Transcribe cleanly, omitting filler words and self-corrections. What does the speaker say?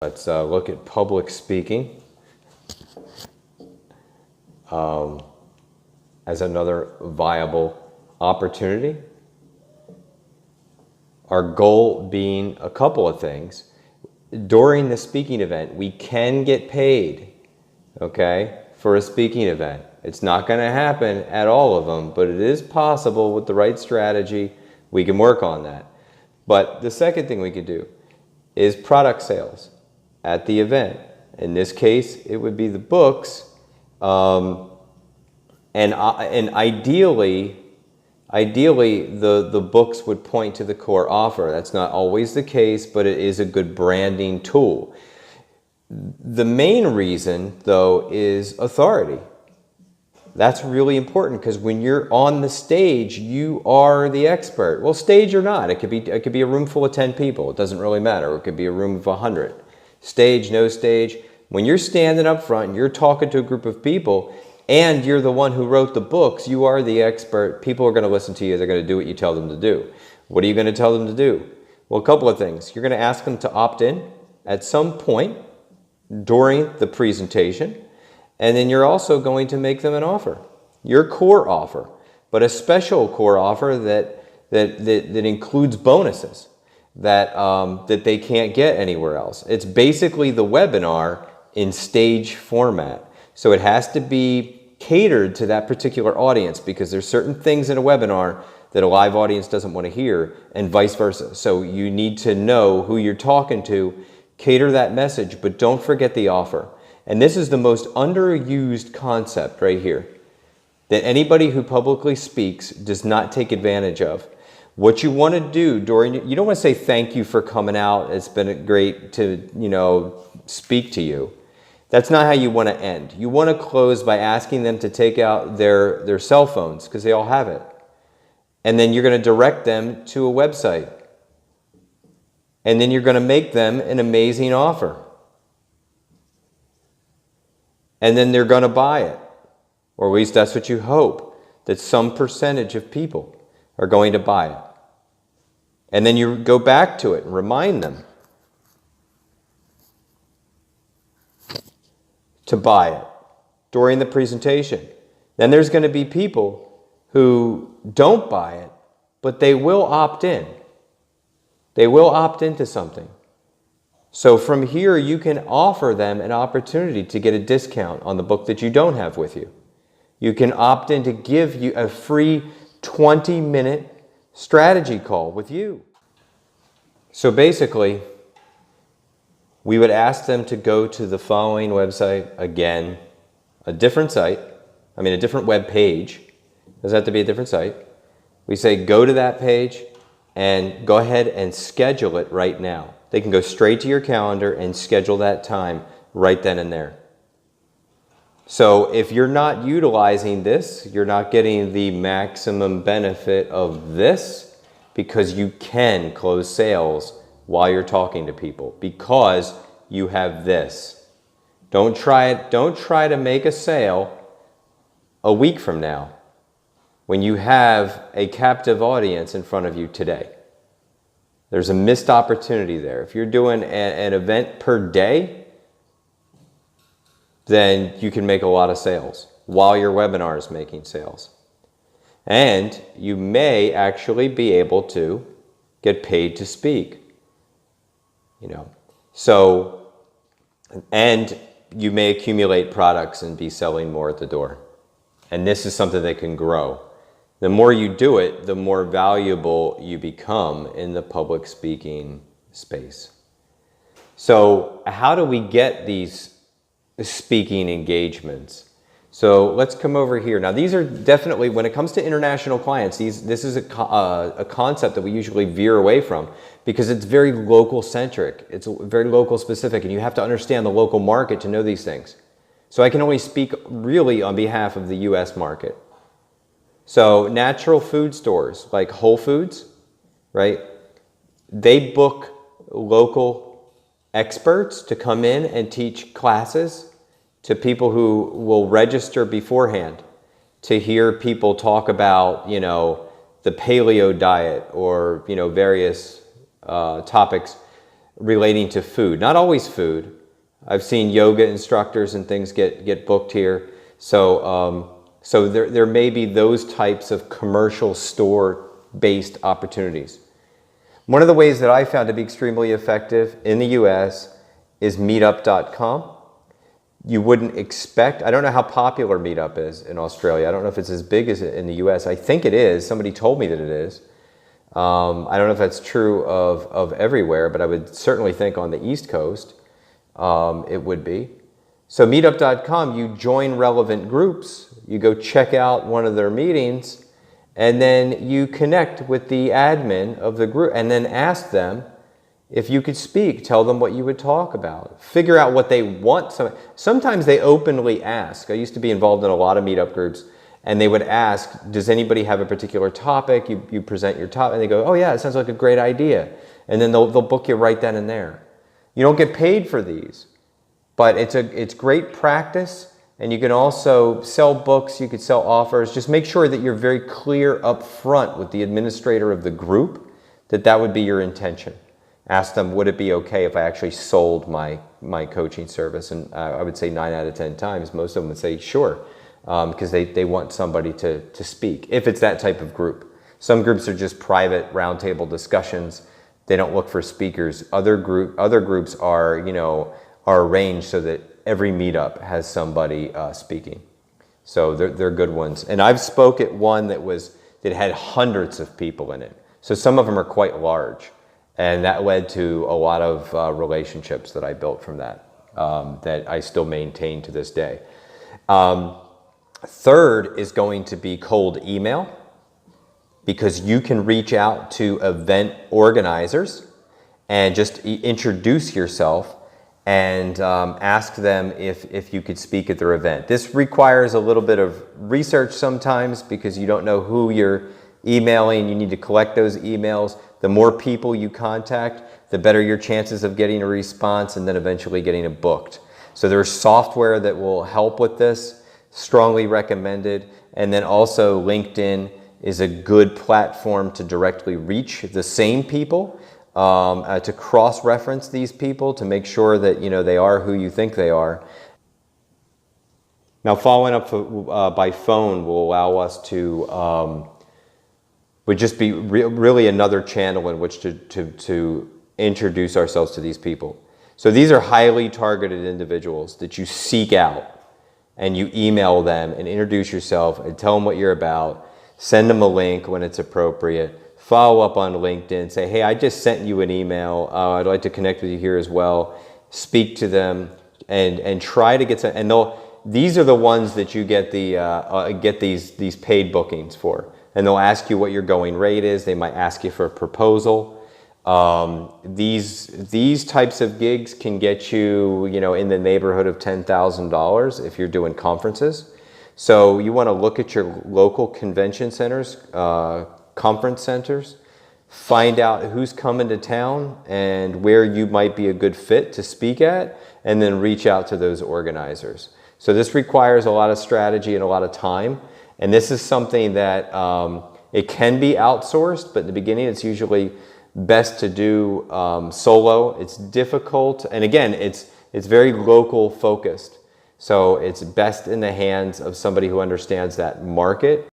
Let's look at public speaking as another viable opportunity. Our goal being a couple of things. During the speaking event, we can get paid, okay, for a speaking event. It's not going to happen at all of them, but it is possible with the right strategy. We can work on that. But the second thing we could do is product sales at the event. In this case, it would be the books, and ideally the books would point to the core offer. That's not always the case, but it is a good branding tool. The main reason, though, is authority. That's really important because when you're on the stage, you are the expert. Well, stage or not, it could be a room full of 10 people. It doesn't really matter. Or it could be a room of 100. Stage, no stage. When you're standing up front and you're talking to a group of people and you're the one who wrote the books, you are the expert. People are going to listen to you. They're going to do what you tell them to do. What are you going to tell them to do? Well, a couple of things. You're going to ask them to opt in at some point during the presentation, and then you're also going to make them an offer, your core offer, but a special core offer that includes bonuses that they can't get anywhere else. It's basically the webinar in stage format. So it has to be catered to that particular audience because there's certain things in a webinar that a live audience doesn't want to hear and vice versa. So you need to know who you're talking to, cater that message, but don't forget the offer. And this is the most underused concept right here that anybody who publicly speaks does not take advantage of. What you want to do you don't want to say thank you for coming out. It's been great to, speak to you. That's not how you want to end. You want to close by asking them to take out their cell phones because they all have it. And then you're going to direct them to a website. And then you're going to make them an amazing offer. And then they're going to buy it. Or at least that's what you hope, that some percentage of people are going to buy it. And then you go back to it and remind them to buy it during the presentation. Then there's going to be people who don't buy it, but they will opt in. They will opt into something. So from here, you can offer them an opportunity to get a discount on the book that you don't have with you. You can opt in to give you a free 20-minute strategy call with you. So basically, we would ask them to go to the following website again, a different web page. Does that have to be a different site? We say go to that page and go ahead and schedule it right now. They can go straight to your calendar and schedule that time right then and there. So if you're not utilizing this, you're not getting the maximum benefit of this because you can close sales while you're talking to people because you have this. Don't try to make a sale a week from now when you have a captive audience in front of you today. There's a missed opportunity there. If you're doing an event per day, then you can make a lot of sales while your webinar is making sales. And you may actually be able to get paid to speak. So, and you may accumulate products and be selling more at the door. And this is something that can grow. The more you do it, the more valuable you become in the public speaking space. So how do we get these speaking engagements? So let's come over here. Now these are definitely, when it comes to international clients, this is a concept that we usually veer away from because it's very local centric. It's very local specific and you have to understand the local market to know these things. So I can only speak really on behalf of the US market. So natural food stores like Whole Foods, right? They book local experts to come in and teach classes to people who will register beforehand to hear people talk about, the paleo diet or, various topics relating to food. Not always food. I've seen yoga instructors and things get booked here. So there may be those types of commercial store-based opportunities. One of the ways that I found to be extremely effective in the US is meetup.com. You wouldn't expect, I don't know how popular Meetup is in Australia. I don't know if it's as big as in the US. I think it is. Somebody told me that it is. I don't know if that's true of everywhere, but I would certainly think on the East Coast it would be. So meetup.com, you join relevant groups, you go check out one of their meetings, and then you connect with the admin of the group and then ask them if you could speak. Tell them what you would talk about. Figure out what they want. Sometimes they openly ask. I used to be involved in a lot of meetup groups, and they would ask, does anybody have a particular topic? You present your topic, and they go, oh yeah, it sounds like a great idea. And then they'll book you right then and there. You don't get paid for these, but it's great practice. And you can also sell books, you could sell offers. Just make sure that you're very clear up front with the administrator of the group that would be your intention. Ask them, would it be okay if I actually sold my coaching service? And I would say 9 out of 10 times, most of them would say sure, because they want somebody to speak, if it's that type of group. Some groups are just private roundtable discussions. They don't look for speakers. Other groups are, are arranged so that every meetup has somebody speaking. So they're good ones. And I've spoke at one that had hundreds of people in it. So some of them are quite large. And that led to a lot of relationships that I built from that, that I still maintain to this day. Third is going to be cold email, because you can reach out to event organizers and just introduce yourself and ask them if you could speak at their event. This requires a little bit of research sometimes, because you don't know who you're emailing. You need to collect those emails. The more people you contact, the better your chances of getting a response and then eventually getting it booked. So there's software that will help with this, strongly recommended. And then also LinkedIn is a good platform to directly reach the same people, to cross-reference these people to make sure that they are who you think they are. Now, following up by phone will allow us to would just be really another channel in which to introduce ourselves to these people. So these are highly targeted individuals that you seek out, and you email them and introduce yourself and tell them what you're about. Send them a link when it's appropriate. Follow up on LinkedIn. Say, hey, I just sent you an email. I'd like to connect with you here as well. Speak to them and try to get some. And these are the ones that you get these paid bookings for. And they'll ask you what your going rate is. They might ask you for a proposal. These types of gigs can get you, in the neighborhood of $10,000 if you're doing conferences. So you want to look at your local convention centers, conference centers, find out who's coming to town and where you might be a good fit to speak at, and then reach out to those organizers. So this requires a lot of strategy and a lot of time. And this is something that it can be outsourced, but in the beginning it's usually best to do solo. It's difficult, and again, it's very local focused. So it's best in the hands of somebody who understands that market.